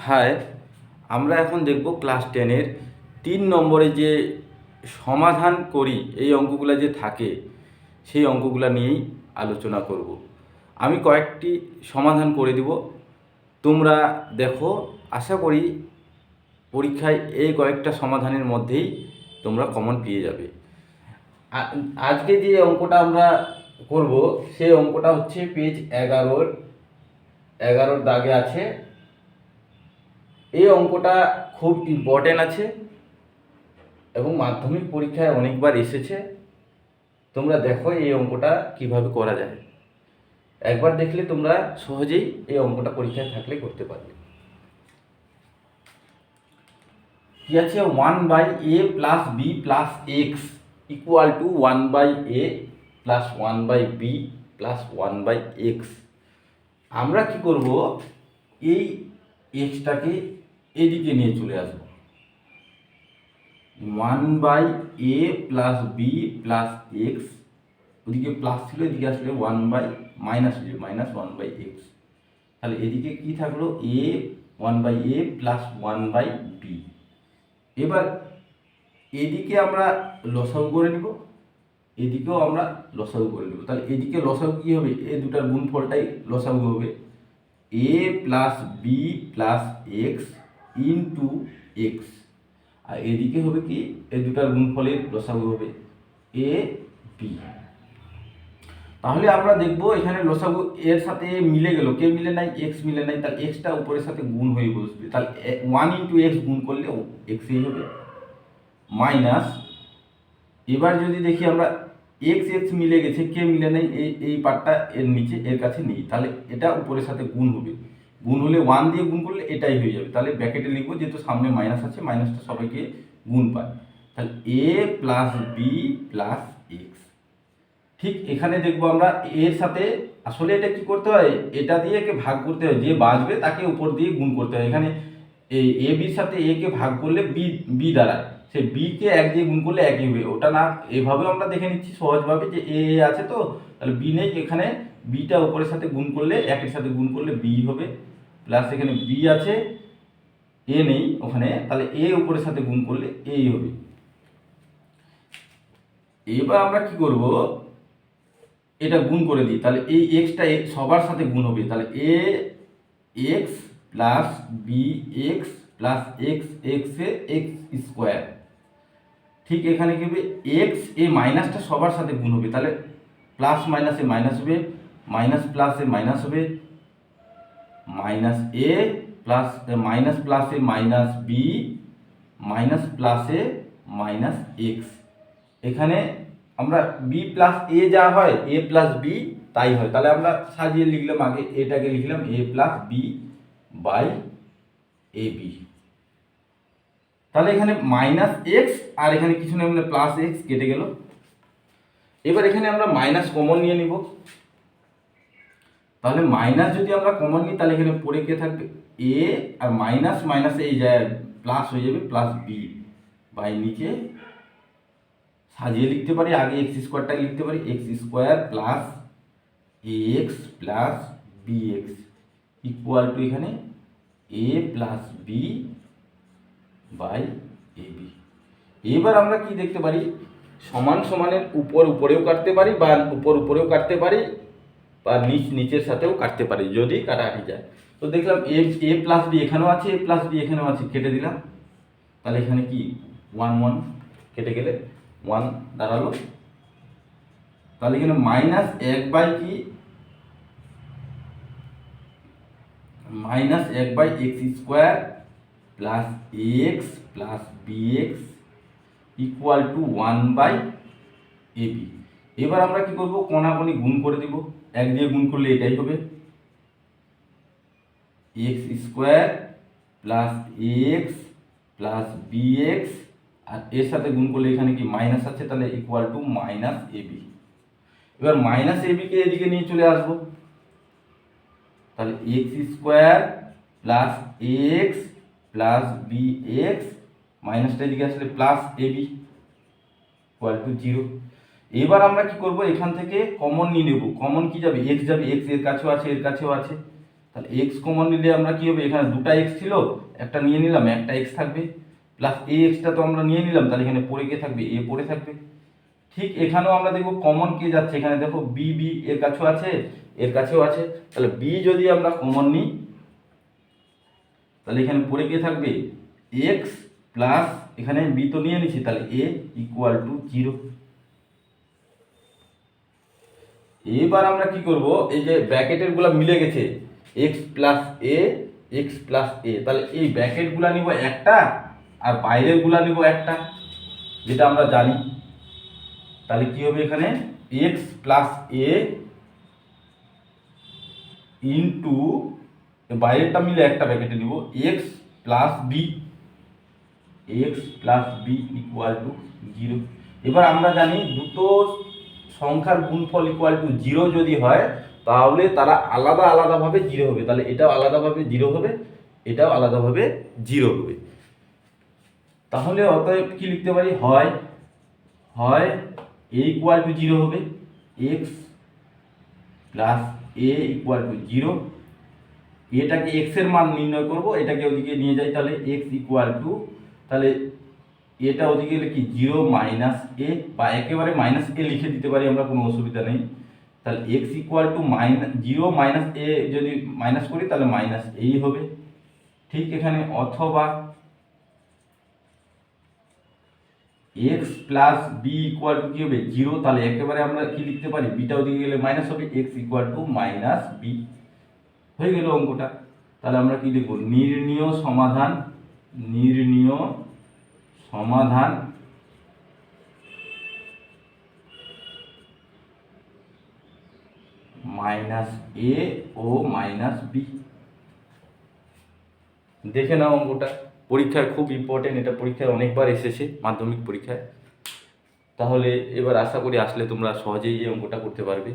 High, আমরা এখন দেখব ক্লাস 10-এর 3 নম্বরে যে সমাধান করি এই অঙ্কগুলো যে থাকে সেই অঙ্কগুলো নিয়েই আলোচনা করব। আমি কয়েকটি সমাধান করে দিব, তোমরা দেখো। আশা করি পরীক্ষায় এই কয়েকটা সমাধানের মধ্যেই তোমরা কমন পেয়ে যাবে। আজকে যে অঙ্কটা আমরা করব সেই অঙ্কটা হচ্ছে পেজ 11 দাগে আছে। এই অঙ্কটা খুব ইম্পর্টেন্ট আছে এবং মাধ্যমিক পরীক্ষায় অনেকবার এসেছে। তোমরা দেখো এই অঙ্কটা কিভাবে করা যায়। একবার দেখলে তোমরা সহজেই এই অঙ্কটা পরীক্ষায় থাকলে করতে পারবে। কি আছে, 1/a plus b plus x equal to 1/a plus 1/b plus 1/x। আমরা কি করব, এই এক্সটাকে এদিকে নিয়ে চলে আসবো। 1/a plus b plus x, ওদিকে প্লাস ছিল, এদিকে আসলে মাইনাস 1/x। তাহলে এদিকে কি থাকলো, a 1/a প্লাস 1/b। এবার এদিকে আমরা লসাগু করে নিব, এদিকেও আমরা লসাগু করে নেব। তাহলে এদিকে লসাগু কী হবে, এই দুটার গুণফলটাই লসাগু হবে, a plus b plus x into x. আর এদিকে হবে কি, এই দুটার গুণফলের লসাগু হবে এ বি। তাহলে আমরা দেখব এখানে লসাগু এর সাথে মিলে গেল, কে মিলে নাই, এক্স মিলে নাই। তাহলে এক্সটা উপরের সাথে গুণ হয়ে বসবে। তাহলে 1 ইন্টু এক্স গুণ করলে এক্সই হবে, মাইনাস। এবার যদি দেখি আমরা এক্স এক্স মিলে গেছে, কে মিলে নেই, এই পার্টটা এর নিচে এর কাছে নেই। তাহলে এটা উপরের সাথে গুণ হবে, গুণ হলে 1 দিয়ে গুণ করলে এটাই হয়ে যাবে। তাহলে ব্র্যাকেটে লিখবো, যেহেতু সামনে মাইনাস আছে, মাইনাসটা সবাইকে গুণ পায়। তাহলে এ প্লাস বি প্লাস এক্স। ঠিক এখানে দেখবো আমরা এর সাথে, আসলে এটা কি করতে হয়, এটা দিয়ে একে ভাগ করতে হয়, যে বাঁচবে তাকে উপর দিয়ে গুণ করতে হয়। এখানে এই এ বির সাথে এ কে ভাগ করলে বি দাঁড়ায়, সে বি কে 1 দিয়ে গুণ করলে একই হবে। ওটা না, এভাবেও আমরা দেখে নিচ্ছি সহজভাবে, যে এ আছে তো, তাহলে বি নেই, এখানে বিটা উপরের সাথে গুণ করলে, একের সাথে গুণ করলে বি হবে, প্লাস এখানে বি আছে, এ নেই ওখানে, তাহলে এ উপরের সাথে গুণ করলে এই হবে। এবার আমরা কি করব, এটা গুণ করে দিই। তাহলে এই এক্সটা সবার সাথে গুণ হবে। তাহলে a x plus b x plus x x a x square. ঠিক এখানে কি হবে, এক্স এ মাইনাসটা সবার সাথে গুণ হবে। তাহলে প্লাস মাইনাসে মাইনাস হবে, মাইনাস প্লাসে মাইনাস হবে, মাইনাস এ প্লাস মাইনাস প্লাসে মাইনাস বি মাইনাস প্লাসে মাইনাস এক্স। এখানে আমরা বি প্লাস এ যা হয়, এ প্লাস বি তাই হয়। তাহলে আমরা সাজিয়ে লিখলাম, আগে এটাকে লিখলাম a plus b by a b. তাহলে এখানে মাইনাস এক্স আর এখানে কিছু নেই, মানে প্লাস এক্স কেটে গেল। এবার এখানে আমরা মাইনাস কমন নিয়ে নিব। তাহলে মাইনাস যদি আমরা কমন নিই, তাহলে এখানে পড়ে কে থাকবে, এ, আর মাইনাস মাইনাসে এই যায় প্লাস হয়ে যাবে, প্লাস বি বাই নিচে সাজিয়ে লিখতে পারি, আগে এক্স স্কোয়ারটাকে লিখতে পারি, x square plus x plus b x equal to এখানে a plus b by a b. এবার আমরা কি দেখতে পারি, সমান সমানের উপরেও কাটতে পারি, বা উপরেও কাটতে পারি, বা নিচের সাথেও কাটতে পারি যদি কাটাকাটি যায়। তো দেখলাম এ প্লাস বি এখানেও আছে, এ প্লাস বি এখানেও আছে, কেটে দিলাম। তাহলে এখানে কি 1 1 কেটে গেলে 1 দাঁড়ালো। তাহলে এখানে মাইনাস 1 বাই কি, minus 1 by x square plus x plus b x equal to 1 by a b. এবার আমরা কি করব, কোনাকুনি গুণ করে দিব, 1 দিয়ে গুণ করলে এটাই হবে, x square plus x plus b x, আর এর সাথে গুণ করলে এখানে কি মাইনাস আছে, তাহলে equal to minus a b. এবার মাইনাস এ বিকে এদিকে নিয়ে চলে আসবো। তাহলে x square plus x plus b x, মাইনাসটা এদিকে আসলে plus a b equal to 0। এবার আমরা কি করব, এখান থেকে কমন নিয়ে নেব। কমন কি যাবে, এক্স যাবে, এক্স এর কাছেও আছে, এর কাছেও আছে, তাহলে এক্স কমন নিলে আমরা কি হবে, এখানে দুটা এক্স ছিল, একটা নিয়ে নিলাম, একটা এক্স থাকবে, প্লাস এ এক্সটা তো আমরা নিয়ে নিলাম, তাহলে এখানে পড়ে কে থাকবে, এ পড়ে থাকবে। ঠিক এখানেও আমরা দেখবো কমন কে যাচ্ছে, এখানে দেখো বি বি এর কাছেও আছে, এর কাছেও আছে, তাহলে বি যদি আমরা কমন নিই তাহলে এখানে পড়ে কে থাকবে এক্স প্লাস, এখানে বি তো নিয়ে নিচ্ছি, তাহলে এ ইকুয়াল টু 0। এবার আমরা কি করব, এই যে ব্র্যাকেটের গুলা মিলে গেছে, এক্স প্লাস এ, এক্স প্লাস এ, তাহলে এই ব্র্যাকেট গুলা নিব একটা আর বাইরের গুলা নিব একটা, যেটা আমরা জানি। তাহলে কি হবে, এখানে এক্স প্লাস এ ইন্টু, বাইরেরটা মিলে একটা ব্র্যাকেটে নিব, x plus b, x plus b equal to 0। এবার আমরা জানি দুটো সংখ্যার গুণফল ইকুয়াল টু 0 যদি হয় তাহলে তারা আলাদা আলাদাভাবে 0 হবে, তাহলে এটাও আলাদাভাবে 0 হবে, এটাও আলাদাভাবে 0 হবে। তাহলে অতএব কি লিখতে পারি, হয় হয় এ ইকুয়াল টু 0 হবে, x plus A equal to 0, এটাকে এক্স এর মান নির্ণয় করব, এটাকে ওদিকে নিয়ে যাই, তাহলে এক্স ইকুয়াল টু, তাহলে এটা ওদিকে গেলে কি 0 মাইনাস এ, বা একেবারে মাইনাস এ লিখে দিতে পারি আমরা, কোনো অসুবিধা নেই। তাহলে x equal to zero minus a যদি মাইনাস করি তাহলে মাইনাস এই হবে। ঠিক এখানে অথবা x plus b equal to কি হবে 0, তাহলে একেবারে আমরা কি লিখতে পারি, বিটা ওদিকে গেলে মাইনাস হবে, x equal to minus b, হয়ে গেল অঙ্কটা। তাহলে আমরা কি লিখব, নির্ণীয় সমাধান, নির্ণীয় সমাধান মাইনাস এ ও মাইনাস বি। দেখে নাও অঙ্কটা, পরীক্ষায় খুব ইম্পর্টেন্ট, এটা পরীক্ষায় অনেকবার এসেছে মাধ্যমিক পরীক্ষায়। তাহলে এবার আশা করি আসলে তোমরা সহজেই এই অঙ্কটা করতে পারবে।